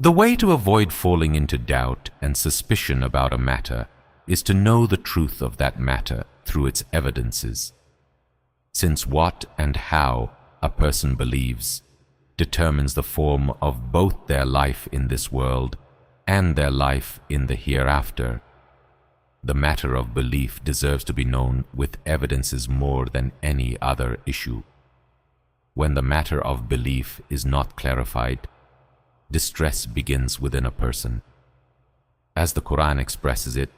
The way to avoid falling into doubt and suspicion about a matter is to know the truth of that matter through its evidences, since what and how a person believes determines the form of both their life in this world and their life in the hereafter. The matter of belief deserves to be known with evidences more than any other issue. When the matter of belief is not clarified, distress begins within a person. As the Quran expresses it,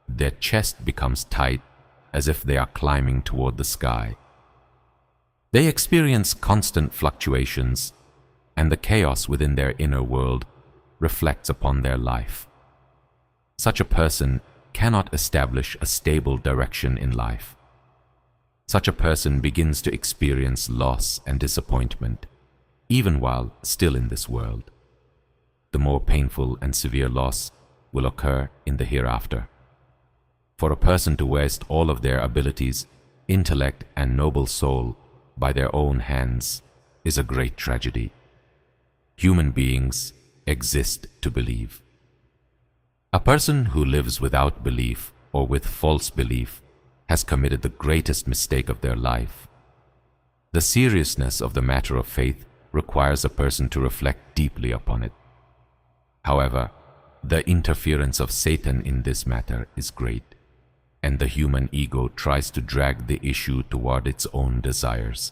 their chest becomes tight as if they are climbing toward the sky. They experience constant fluctuations, and the chaos within their inner world reflects upon their life. Such a person cannot establish a stable direction in life. Such a person begins to experience loss and disappointment, even while still in this world. The more painful and severe loss will occur in the hereafter. For a person to waste all of their abilities, intellect, and noble soul by their own hands is a great tragedy. Human beings exist to believe. A person who lives without belief or with false belief has committed the greatest mistake of their life. The seriousness of the matter of faith requires a person to reflect deeply upon it. However, the interference of Satan in this matter is great, and the human ego tries to drag the issue toward its own desires.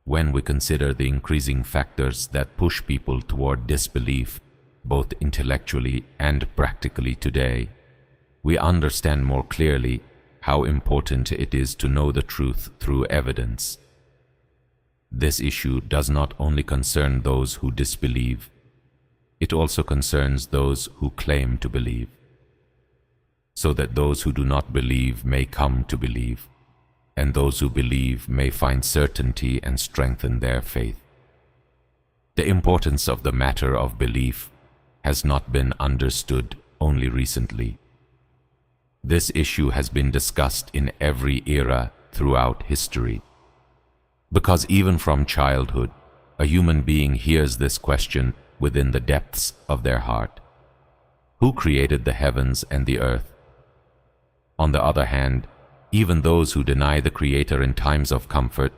When we consider the increasing factors that push people toward disbelief, both intellectually and practically today, we understand more clearly how important it is to know the truth through evidence. This issue does not only concern those who disbelieve, it also concerns those who claim to believe, so that those who do not believe may come to believe, and those who believe may find certainty and strengthen their faith. The importance of the matter of belief has not been understood only recently. This issue has been discussed in every era throughout history, because even from childhood, a human being hears this question within the depths of their heart. Who created the heavens and the earth? On the other hand, even those who deny the Creator in times of comfort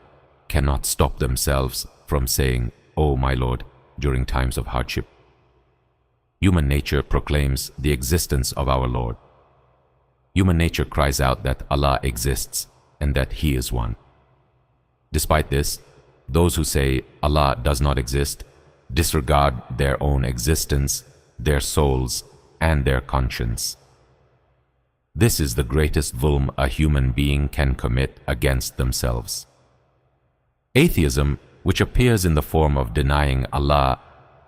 cannot stop themselves from saying, "Oh my Lord," during times of hardship. Human nature proclaims the existence of our Lord. Human nature cries out that Allah exists and that He is one. Despite this, those who say Allah does not exist disregard their own existence, their souls, and their conscience. This is the greatest zulm a human being can commit against themselves. Atheism, which appears in the form of denying Allah,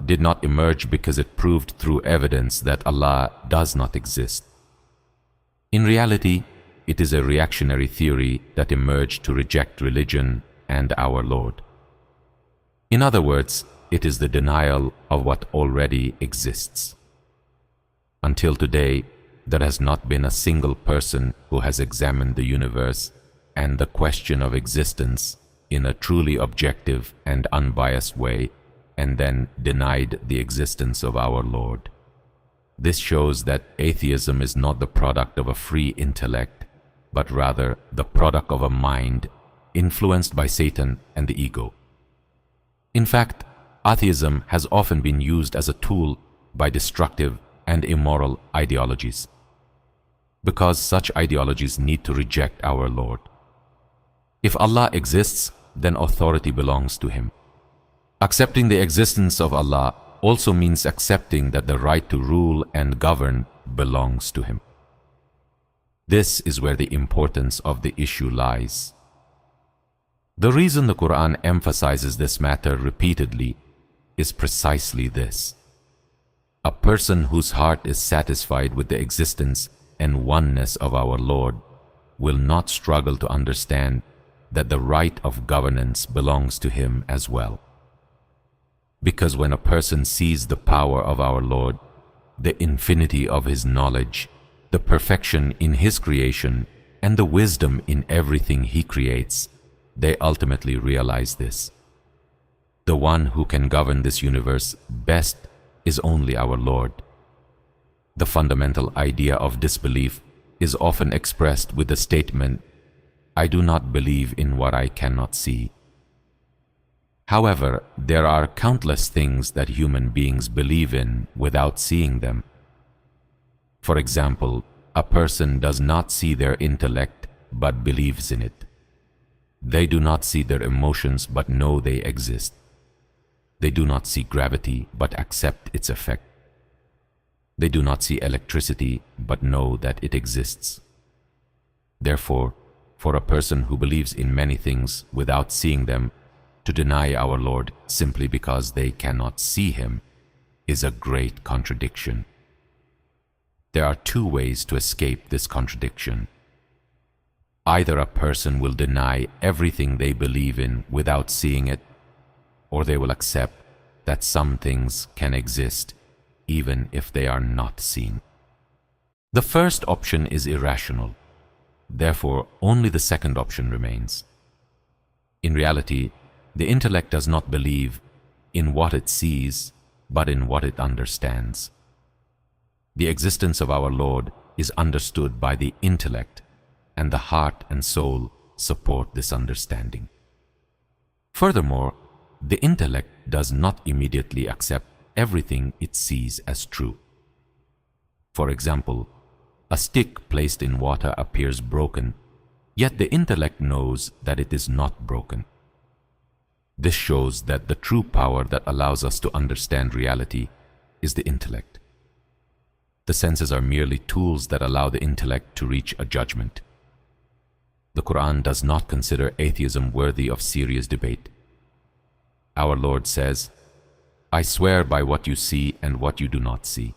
did not emerge because it proved through evidence that Allah does not exist. In reality, it is a reactionary theory that emerged to reject religion and our Lord. In other words, it is the denial of what already exists. Until today, there has not been a single person who has examined the universe and the question of existence in a truly objective and unbiased way and then denied the existence of our Lord. This shows that atheism is not the product of a free intellect, but rather the product of a mind influenced by Satan and the ego. In fact, atheism has often been used as a tool by destructive and immoral ideologies, because such ideologies need to reject our Lord. If Allah exists, then authority belongs to Him. Accepting the existence of Allah also means accepting that the right to rule and govern belongs to Him. This is where the importance of the issue lies. The reason the Quran emphasizes this matter repeatedly is precisely this. A person whose heart is satisfied with the existence and oneness of our Lord will not struggle to understand that the right of governance belongs to Him as well. Because when a person sees the power of our Lord, the infinity of His knowledge, the perfection in His creation, and the wisdom in everything He creates, they ultimately realize this. The one who can govern this universe best is only our Lord. The fundamental idea of disbelief is often expressed with the statement, I do not believe in what I cannot see. However, there are countless things that human beings believe in without seeing them. For example, a person does not see their intellect but believes in it. They do not see their emotions but know they exist. They do not see gravity but accept its effect. They do not see electricity but know that it exists. Therefore, for a person who believes in many things without seeing them, to deny our Lord simply because they cannot see Him is a great contradiction. There are two ways to escape this contradiction. Either a person will deny everything they believe in without seeing it, or they will accept that some things can exist even if they are not seen. The first option is irrational. Therefore, only the second option remains. In reality, the intellect does not believe in what it sees, but in what it understands. The existence of our Lord is understood by the intellect, and the heart and soul support this understanding. Furthermore, the intellect does not immediately accept everything it sees as true. For example, a stick placed in water appears broken, yet the intellect knows that it is not broken. This shows that the true power that allows us to understand reality is the intellect. The senses are merely tools that allow the intellect to reach a judgment. The Quran does not consider atheism worthy of serious debate. Our Lord says, I swear by what you see and what you do not see.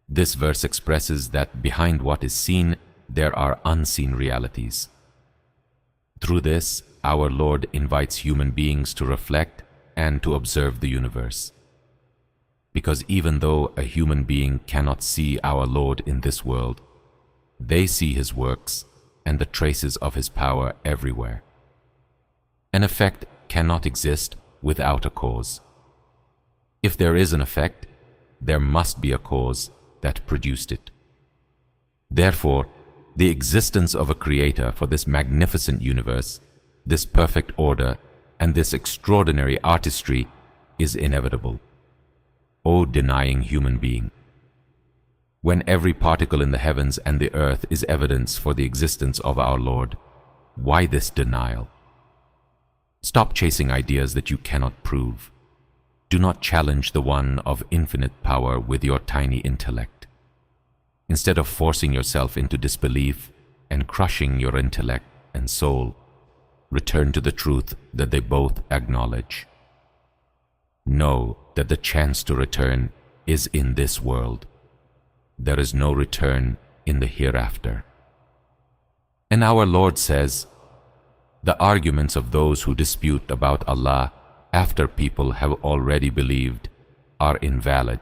This verse expresses that behind what is seen, there are unseen realities. Through this, our Lord invites human beings to reflect and to observe the universe. Because even though a human being cannot see our Lord in this world, they see His works and the traces of His power everywhere. An effect cannot exist without a cause. If there is an effect, there must be a cause that produced it. Therefore, the existence of a creator for this magnificent universe, this perfect order, and this extraordinary artistry is inevitable. O denying human being! When every particle in the heavens and the earth is evidence for the existence of our Lord, why this denial? Stop chasing ideas that you cannot prove. Do not challenge the one of infinite power with your tiny intellect. Instead of forcing yourself into disbelief and crushing your intellect and soul, return to the truth that they both acknowledge. Know that the chance to return is in this world. There is no return in the hereafter. And our Lord says, the arguments of those who dispute about Allah after people have already believed are invalid.